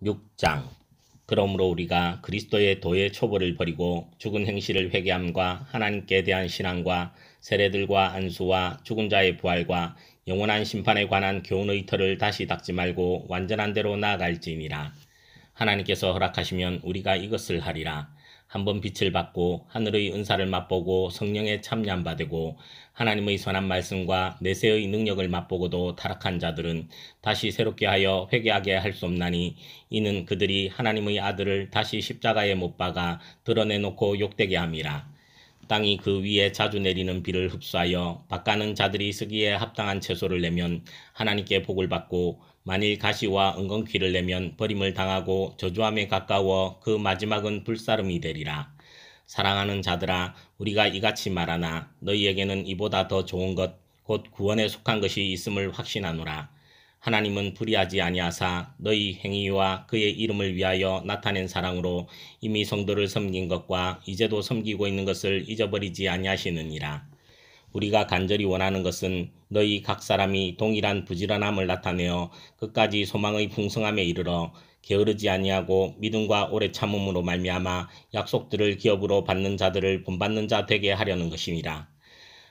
6장. 그러므로 우리가 그리스도의 도의 초보를 버리고 죽은 행실을 회개함과 하나님께 대한 신앙과 세례들과 안수와 죽은 자의 부활과 영원한 심판에 관한 교훈의 틀을 다시 닦지 말고 완전한 대로 나아갈지니라. 하나님께서 허락하시면 우리가 이것을 하리라. 한번 빛을 받고 하늘의 은사를 맛보고 성령에 참여한 바 되고 하나님의 선한 말씀과 내세의 능력을 맛보고도 타락한 자들은 다시 새롭게 하여 회개하게 할 수 없나니, 이는 그들이 하나님의 아들을 다시 십자가에 못 박아 드러내놓고 욕되게 함이라. 땅이 그 위에 자주 내리는 비를 흡수하여 밭가는 자들이 쓰기에 합당한 채소를 내면 하나님께 복을 받고, 만일 가시와 은건퀴를 내면 버림을 당하고 저주함에 가까워 그 마지막은 불사름이 되리라. 사랑하는 자들아, 우리가 이같이 말하나 너희에게는 이보다 더 좋은 것, 곧 구원에 속한 것이 있음을 확신하노라. 하나님은 불의하지 아니하사 너희 행위와 그의 이름을 위하여 나타낸 사랑으로 이미 성도를 섬긴 것과 이제도 섬기고 있는 것을 잊어버리지 아니하시느니라. 우리가 간절히 원하는 것은 너희 각 사람이 동일한 부지런함을 나타내어 끝까지 소망의 풍성함에 이르러 게으르지 아니하고 믿음과 오래 참음으로 말미암아 약속들을 기업으로 받는 자들을 본받는 자 되게 하려는 것이니라.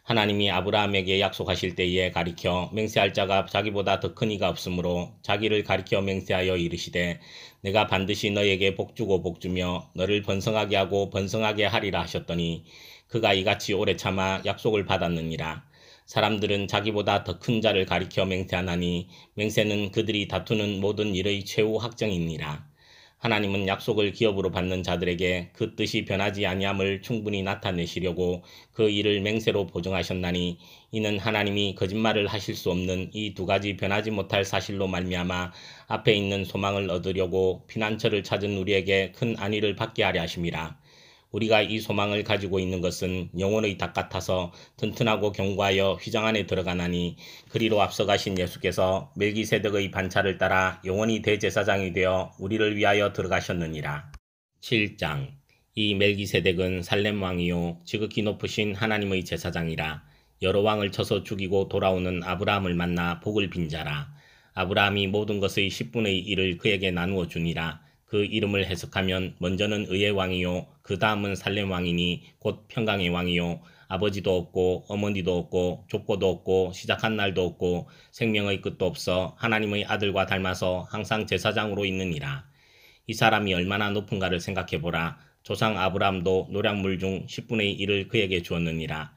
하나님이 아브라함에게 약속하실 때에 가리켜 맹세할 자가 자기보다 더 큰 이가 없으므로 자기를 가리켜 맹세하여 이르시되 내가 반드시 너에게 복주고 복주며 너를 번성하게 하고 번성하게 하리라 하셨더니, 그가 이같이 오래 참아 약속을 받았느니라. 사람들은 자기보다 더 큰 자를 가리켜 맹세하나니 맹세는 그들이 다투는 모든 일의 최후 확정이니라. 하나님은 약속을 기업으로 받는 자들에게 그 뜻이 변하지 아니함을 충분히 나타내시려고 그 일을 맹세로 보증하셨나니, 이는 하나님이 거짓말을 하실 수 없는 이 두 가지 변하지 못할 사실로 말미암아 앞에 있는 소망을 얻으려고 피난처를 찾은 우리에게 큰 안위를 받게 하려 하심이라. 우리가 이 소망을 가지고 있는 것은 영혼의 닭 같아서 튼튼하고 견고하여 휘장 안에 들어가나니, 그리로 앞서가신 예수께서 멜기세덱의 반차를 따라 영원히 대제사장이 되어 우리를 위하여 들어가셨느니라. 7장. 이 멜기세덱은 살렘 왕이요 지극히 높으신 하나님의 제사장이라. 여러 왕을 쳐서 죽이고 돌아오는 아브라함을 만나 복을 빈 자라. 아브라함이 모든 것의 10분의 1을 그에게 나누어 주니라. 그 이름을 해석하면 먼저는 의의 왕이요 그 다음은 살렘 왕이니 곧 평강의 왕이요 아버지도 없고 어머니도 없고 족보도 없고 시작한 날도 없고 생명의 끝도 없어 하나님의 아들과 닮아서 항상 제사장으로 있느니라. 이 사람이 얼마나 높은가를 생각해보라. 조상 아브라함도 노략물 중 10분의 1을 그에게 주었느니라.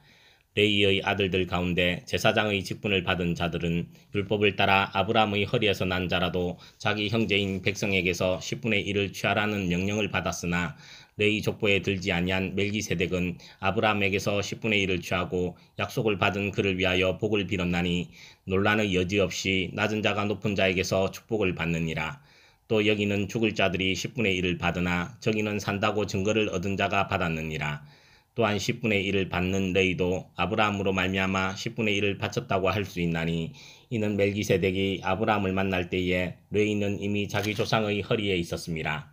레이의 아들들 가운데 제사장의 직분을 받은 자들은 율법을 따라 아브라함의 허리에서 난 자라도 자기 형제인 백성에게서 10분의 1을 취하라는 명령을 받았으나, 레이 족보에 들지 아니한 멜기세덱은 아브라함에게서 10분의 1을 취하고 약속을 받은 그를 위하여 복을 빌었나니 논란의 여지 없이 낮은 자가 높은 자에게서 축복을 받느니라. 또 여기는 죽을 자들이 10분의 1을 받으나 저기는 산다고 증거를 얻은 자가 받았느니라. 또한 10분의 1을 받는 레이도 아브라함으로 말미암아 10분의 1을 바쳤다고 할 수 있나니, 이는 멜기세덱이 아브라함을 만날 때에 레이는 이미 자기 조상의 허리에 있었음이라.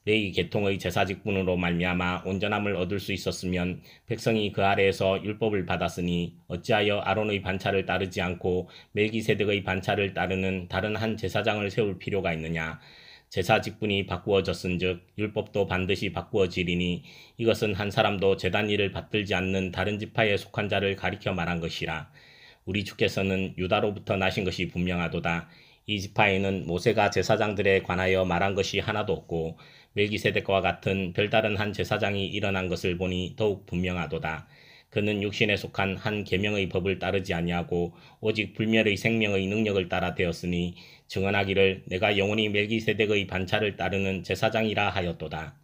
레이 계통의 제사직분으로 말미암아 온전함을 얻을 수 있었으면 백성이 그 아래에서 율법을 받았으니 어찌하여 아론의 반차를 따르지 않고 멜기세덱의 반차를 따르는 다른 한 제사장을 세울 필요가 있느냐. 제사 직분이 바꾸어졌은즉 율법도 반드시 바꾸어지리니, 이것은 한 사람도 제단 일을 받들지 않는 다른 지파에 속한 자를 가리켜 말한 것이라. 우리 주께서는 유다로부터 나신 것이 분명하도다. 이 지파에는 모세가 제사장들에 관하여 말한 것이 하나도 없고 멜기세덱과 같은 별다른 한 제사장이 일어난 것을 보니 더욱 분명하도다. 그는 육신에 속한 한 계명의 법을 따르지 아니하고 오직 불멸의 생명의 능력을 따라 되었으니, 증언하기를 내가 영원히 멜기세덱의 반차를 따르는 제사장이라 하였도다.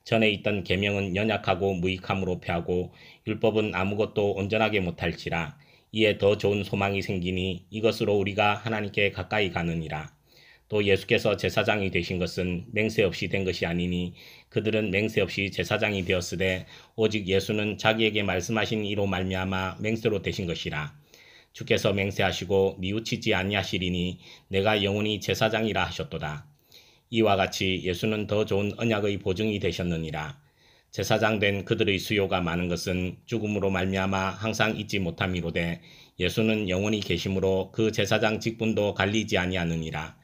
전에 있던 계명은 연약하고 무익함으로 패하고 율법은 아무것도 온전하게 못할지라. 이에 더 좋은 소망이 생기니 이것으로 우리가 하나님께 가까이 가느니라. 또 예수께서 제사장이 되신 것은 맹세 없이 된 것이 아니니 그들은 맹세 없이 제사장이 되었으되 오직 예수는 자기에게 말씀하신 이로 말미암아 맹세로 되신 것이라. 주께서 맹세하시고 뉘우치지 아니하시리니 내가 영원히 제사장이라 하셨도다. 이와 같이 예수는 더 좋은 언약의 보증이 되셨느니라. 제사장 된 그들의 수요가 많은 것은 죽음으로 말미암아 항상 잊지 못함이로되 예수는 영원히 계심으로 그 제사장 직분도 갈리지 아니하느니라.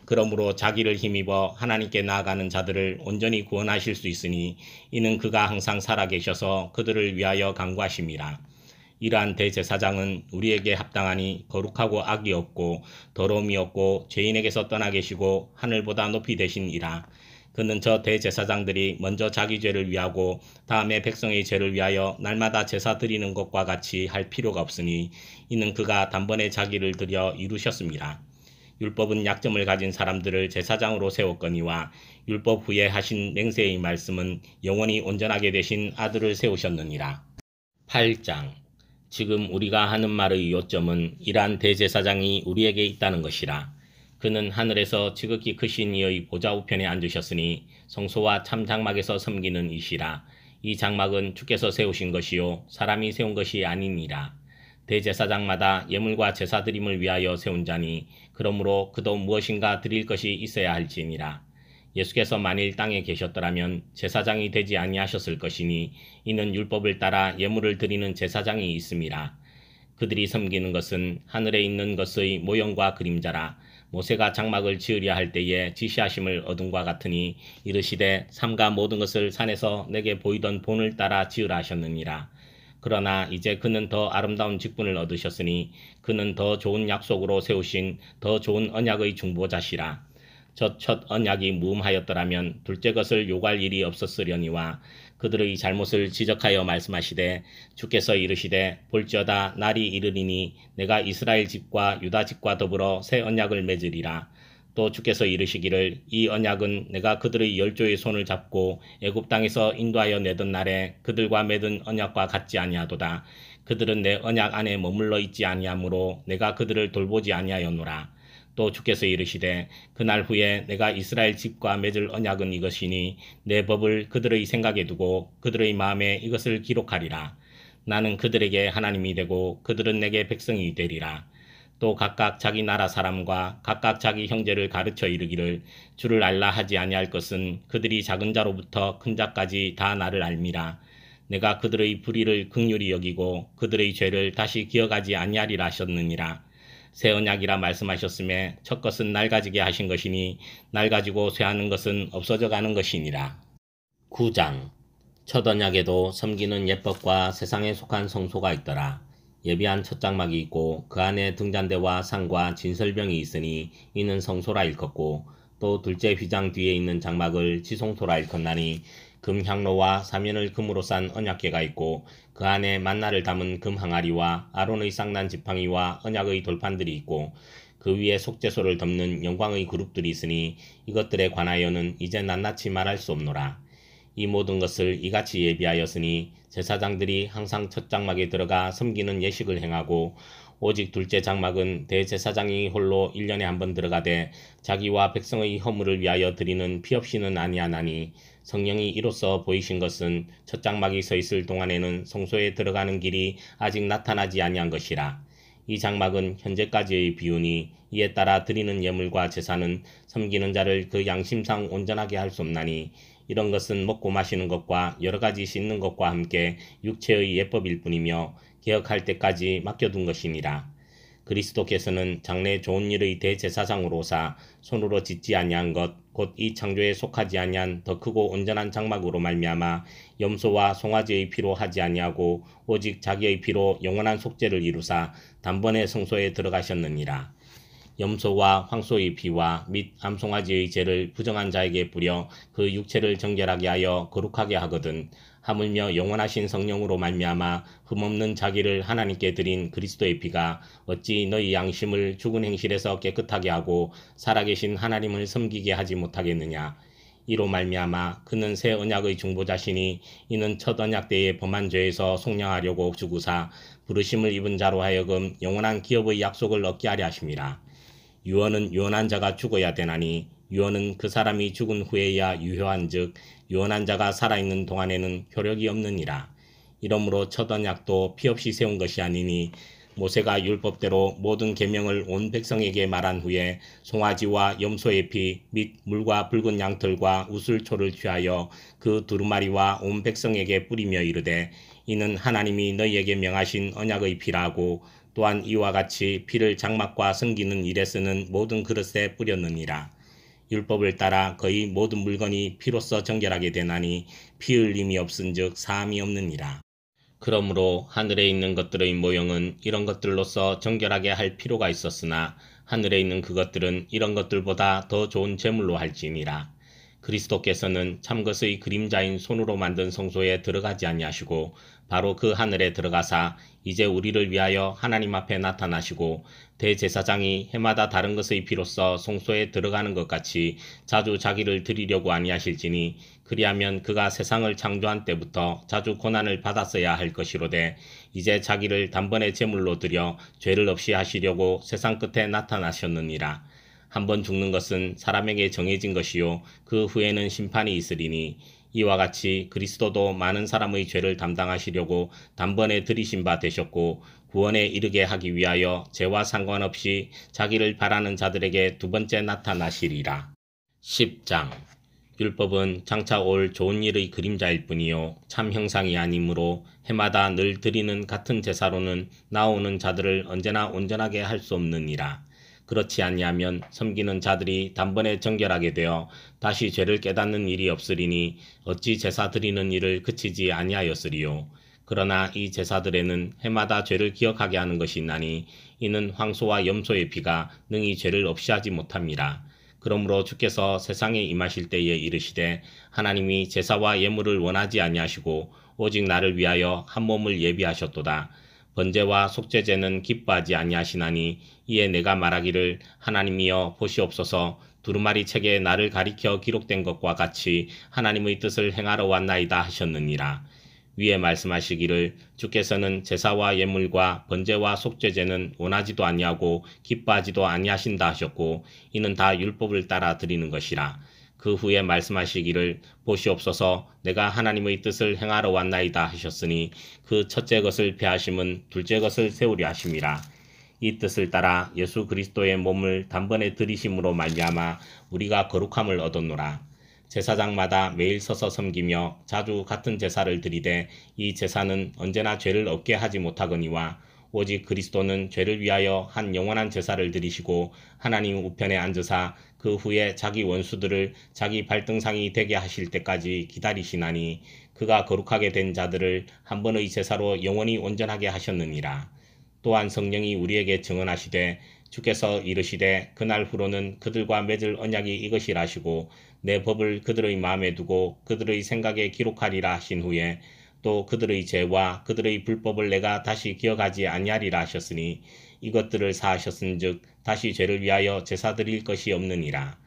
그러므로 자기를 힘입어 하나님께 나아가는 자들을 온전히 구원하실 수 있으니 이는 그가 항상 살아계셔서 그들을 위하여 간구하심이라. 이러한 대제사장은 우리에게 합당하니 거룩하고 악이 없고 더러움이 없고 죄인에게서 떠나 계시고 하늘보다 높이 되신 이라. 그는 저 대제사장들이 먼저 자기 죄를 위하고 다음에 백성의 죄를 위하여 날마다 제사 드리는 것과 같이 할 필요가 없으니 이는 그가 단번에 자기를 드려 이루셨습니다. 율법은 약점을 가진 사람들을 제사장으로 세웠거니와 율법 후에 하신 맹세의 말씀은 영원히 온전하게 되신 아들을 세우셨느니라. 8장. 지금 우리가 하는 말의 요점은 이러한 대제사장이 우리에게 있다는 것이라. 그는 하늘에서 지극히 크신 이의 보좌 우편에 앉으셨으니 성소와 참 장막에서 섬기는 이시라. 이 장막은 주께서 세우신 것이요 사람이 세운 것이 아니니라. 대제사장마다 예물과 제사 드림을 위하여 세운 자니 그러므로 그도 무엇인가 드릴 것이 있어야 할지니라. 예수께서 만일 땅에 계셨더라면 제사장이 되지 아니하셨을 것이니 이는 율법을 따라 예물을 드리는 제사장이 있음이라. 그들이 섬기는 것은 하늘에 있는 것의 모형과 그림자라. 모세가 장막을 지으려 할 때에 지시하심을 얻음과 같으니 이르시되 삼가 모든 것을 산에서 내게 보이던 본을 따라 지으라 하셨느니라. 그러나 이제 그는 더 아름다운 직분을 얻으셨으니 그는 더 좋은 약속으로 세우신 더 좋은 언약의 중보자시라. 저 첫 언약이 무음하였더라면 둘째 것을 요구할 일이 없었으려니와 그들의 잘못을 지적하여 말씀하시되 주께서 이르시되 볼지어다 날이 이르리니 내가 이스라엘 집과 유다 집과 더불어 새 언약을 맺으리라. 또 주께서 이르시기를 이 언약은 내가 그들의 열조의 손을 잡고 애굽 땅에서 인도하여 내던 날에 그들과 맺은 언약과 같지 아니하도다. 그들은 내 언약 안에 머물러 있지 아니하므로 내가 그들을 돌보지 아니하였노라. 또 주께서 이르시되 그날 후에 내가 이스라엘 집과 맺을 언약은 이것이니 내 법을 그들의 생각에 두고 그들의 마음에 이것을 기록하리라. 나는 그들에게 하나님이 되고 그들은 내게 백성이 되리라. 또 각각 자기 나라 사람과 각각 자기 형제를 가르쳐 이르기를 주를 알라 하지 아니할 것은 그들이 작은 자로부터 큰 자까지 다 나를 알미라. 내가 그들의 불의를 긍휼히 여기고 그들의 죄를 다시 기억하지 아니하리라 하셨느니라. 새 언약이라 말씀하셨음에 첫 것은 낡아지게 하신 것이니 낡아지고 쇠하는 것은 없어져 가는 것이니라. 9장. 첫 언약에도 섬기는 예법과 세상에 속한 성소가 있더라. 예비한 첫 장막이 있고 그 안에 등잔대와 상과 진설병이 있으니 이는 성소라 일컫고 또 둘째 휘장 뒤에 있는 장막을 지성소라 일컫나니 금 향로와 사면을 금으로 싼 언약궤가 있고 그 안에 만나를 담은 금 항아리와 아론의 쌍난 지팡이와 언약의 돌판들이 있고 그 위에 속죄소를 덮는 영광의 그룹들이 있으니 이것들에 관하여는 이제 낱낱이 말할 수 없노라. 이 모든 것을 이같이 예비하였으니 제사장들이 항상 첫 장막에 들어가 섬기는 예식을 행하고 오직 둘째 장막은 대제사장이 홀로 1년에 한 번 들어가되 자기와 백성의 허물을 위하여 드리는 피 없이는 아니하나니 성령이 이로써 보이신 것은 첫 장막이 서 있을 동안에는 성소에 들어가는 길이 아직 나타나지 아니한 것이라. 이 장막은 현재까지의 비유니 이에 따라 드리는 예물과 제사는 섬기는 자를 그 양심상 온전하게 할 수 없나니 이런 것은 먹고 마시는 것과 여러 가지 씻는 것과 함께 육체의 예법일 뿐이며 개혁할 때까지 맡겨둔 것이니라. 그리스도께서는 장래 좋은 일의 대제사장으로사 손으로 짓지 아니한 것 곧 이 창조에 속하지 아니한 더 크고 온전한 장막으로 말미암아 염소와 송아지의 피로 하지 아니하고 오직 자기의 피로 영원한 속죄를 이루사 단번에 성소에 들어가셨느니라. 염소와 황소의 피와 및 암송아지의 죄를 부정한 자에게 뿌려 그 육체를 정결하게 하여 거룩하게 하거든 하물며 영원하신 성령으로 말미암아 흠없는 자기를 하나님께 드린 그리스도의 피가 어찌 너희 양심을 죽은 행실에서 깨끗하게 하고 살아계신 하나님을 섬기게 하지 못하겠느냐. 이로 말미암아 그는 새 언약의 중보자시니 이는 첫 언약 때에 범한 죄에서 속량하려고 주구사 부르심을 입은 자로 하여금 영원한 기업의 약속을 얻게 하려 하심이라. 유언은 유언한 자가 죽어야 되나니 유언은 그 사람이 죽은 후에야 유효한즉 유언한 자가 살아있는 동안에는 효력이 없느니라. 이러므로 첫 언약도 피 없이 세운 것이 아니니 모세가 율법대로 모든 계명을 온 백성에게 말한 후에 송아지와 염소의 피 및 물과 붉은 양털과 우슬초를 취하여 그 두루마리와 온 백성에게 뿌리며 이르되 이는 하나님이 너희에게 명하신 언약의 피라고 또한 이와 같이 피를 장막과 섬기는 일에 쓰는 모든 그릇에 뿌렸느니라. 율법을 따라 거의 모든 물건이 피로써 정결하게 되나니 피 흘림이 없은즉 사함이 없느니라. 그러므로 하늘에 있는 것들의 모형은 이런 것들로서 정결하게 할 필요가 있었으나 하늘에 있는 그것들은 이런 것들보다 더 좋은 제물로 할지니라. 그리스도께서는 참것의 그림자인 손으로 만든 성소에 들어가지 아니하시고 바로 그 하늘에 들어가사 이제 우리를 위하여 하나님 앞에 나타나시고 대제사장이 해마다 다른 것의 피로써 성소에 들어가는 것 같이 자주 자기를 드리려고 아니하실지니 그리하면 그가 세상을 창조한 때부터 자주 고난을 받았어야 할 것이로되 이제 자기를 단번에 제물로 드려 죄를 없이 하시려고 세상 끝에 나타나셨느니라. 한번 죽는 것은 사람에게 정해진 것이요 그 후에는 심판이 있으리니 이와 같이 그리스도도 많은 사람의 죄를 담당하시려고 단번에 들이신 바 되셨고 구원에 이르게 하기 위하여 죄와 상관없이 자기를 바라는 자들에게 두 번째 나타나시리라. 10장 율법은 장차 올 좋은 일의 그림자일 뿐이요 참 형상이 아니므로 해마다 늘 드리는 같은 제사로는 나오는 자들을 언제나 온전하게 할 수 없느니라. 그렇지 아니하면 섬기는 자들이 단번에 정결하게 되어 다시 죄를 깨닫는 일이 없으리니 어찌 제사 드리는 일을 그치지 아니하였으리요. 그러나 이 제사들에는 해마다 죄를 기억하게 하는 것이 있나니 이는 황소와 염소의 피가 능히 죄를 없이 하지 못함이라. 그러므로 주께서 세상에 임하실 때에 이르시되 하나님이 제사와 예물을 원하지 아니하시고 오직 나를 위하여 한 몸을 예비하셨도다. 번제와 속죄제는 기뻐하지 아니하시나니 이에 내가 말하기를 하나님이여 보시옵소서 두루마리 책에 나를 가리켜 기록된 것과 같이 하나님의 뜻을 행하러 왔나이다 하셨느니라. 위에 말씀하시기를 주께서는 제사와 예물과 번제와 속죄제는 원하지도 아니하고 기뻐하지도 아니하신다 하셨고 이는 다 율법을 따라 드리는 것이라. 그 후에 말씀하시기를 보시옵소서 내가 하나님의 뜻을 행하러 왔나이다 하셨으니 그 첫째 것을 폐하심은 둘째 것을 세우려 하심이라. 이 뜻을 따라 예수 그리스도의 몸을 단번에 들이심으로 말미암아 우리가 거룩함을 얻었노라. 제사장마다 매일 서서 섬기며 자주 같은 제사를 드리되 이 제사는 언제나 죄를 없게 하지 못하거니와 오직 그리스도는 죄를 위하여 한 영원한 제사를 드리시고 하나님 우편에 앉으사 그 후에 자기 원수들을 자기 발등상이 되게 하실 때까지 기다리시나니 그가 거룩하게 된 자들을 한 번의 제사로 영원히 온전하게 하셨느니라. 또한 성령이 우리에게 증언하시되 주께서 이르시되 그날 후로는 그들과 맺을 언약이 이것이라 하시고 내 법을 그들의 마음에 두고 그들의 생각에 기록하리라 하신 후에 또 그들의 죄와 그들의 불법을 내가 다시 기억하지 아니하리라 하셨으니 이것들을 사하셨은즉 다시 죄를 위하여 제사 드릴 것이 없느니라.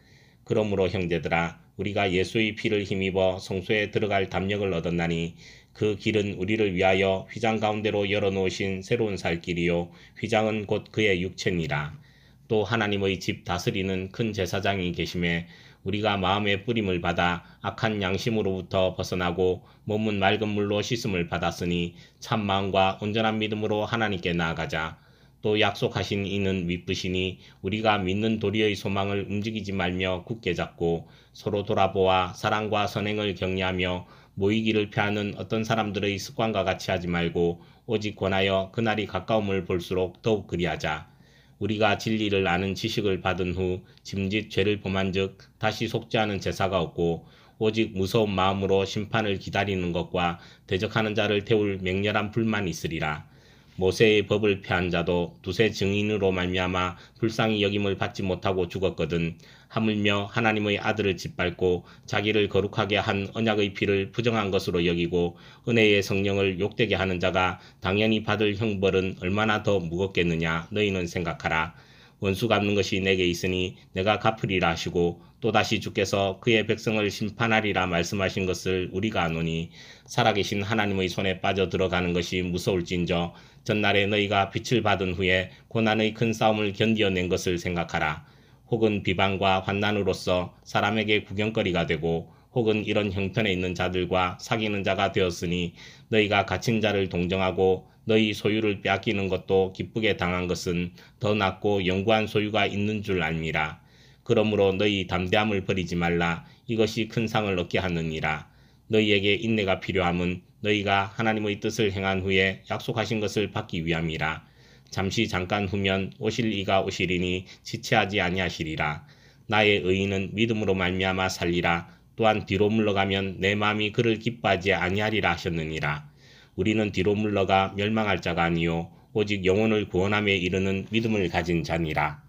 그러므로 형제들아 우리가 예수의 피를 힘입어 성소에 들어갈 담력을 얻었나니 그 길은 우리를 위하여 휘장 가운데로 열어놓으신 새로운 살 길이요 휘장은 곧 그의 육체니라. 또 하나님의 집 다스리는 큰 제사장이 계심에 우리가 마음의 뿌림을 받아 악한 양심으로부터 벗어나고 몸은 맑은 물로 씻음을 받았으니 참 마음과 온전한 믿음으로 하나님께 나아가자. 또 약속하신 이는 미쁘시니 우리가 믿는 도리의 소망을 움직이지 말며 굳게 잡고 서로 돌아보아 사랑과 선행을 격려하며 모이기를 피하는 어떤 사람들의 습관과 같이 하지 말고 오직 권하여 그날이 가까움을 볼수록 더욱 그리하자. 우리가 진리를 아는 지식을 받은 후 짐짓 죄를 범한즉 다시 속죄하는 제사가 없고 오직 무서운 마음으로 심판을 기다리는 것과 대적하는 자를 태울 맹렬한 불만이 있으리라. 모세의 법을 폐한 자도 두세 증인으로 말미암아 불쌍히 여김을 받지 못하고 죽었거든 하물며 하나님의 아들을 짓밟고 자기를 거룩하게 한 언약의 피를 부정한 것으로 여기고 은혜의 성령을 욕되게 하는 자가 당연히 받을 형벌은 얼마나 더 무겁겠느냐 너희는 생각하라. 원수 갚는 것이 내게 있으니 내가 갚으리라 하시고 또다시 주께서 그의 백성을 심판하리라 말씀하신 것을 우리가 아노니 살아계신 하나님의 손에 빠져 들어가는 것이 무서울진저 전날에 너희가 빛을 받은 후에 고난의 큰 싸움을 견디어낸 것을 생각하라. 혹은 비방과 환난으로서 사람에게 구경거리가 되고 혹은 이런 형편에 있는 자들과 사귀는 자가 되었으니 너희가 갇힌 자를 동정하고 너희 소유를 빼앗기는 것도 기쁘게 당한 것은 더 낫고 영구한 소유가 있는 줄 알미라. 그러므로 너희 담대함을 버리지 말라. 이것이 큰 상을 얻게 하느니라. 너희에게 인내가 필요함은 너희가 하나님의 뜻을 행한 후에 약속하신 것을 받기 위함이라. 잠시 잠깐 후면 오실 이가 오시리니 지체하지 아니하시리라. 나의 의인은 믿음으로 말미암아 살리라. 또한 뒤로 물러가면 내 마음이 그를 기뻐하지 아니하리라 하셨느니라. 우리는 뒤로 물러가 멸망할 자가 아니요 오직 영혼을 구원함에 이르는 믿음을 가진 자니라.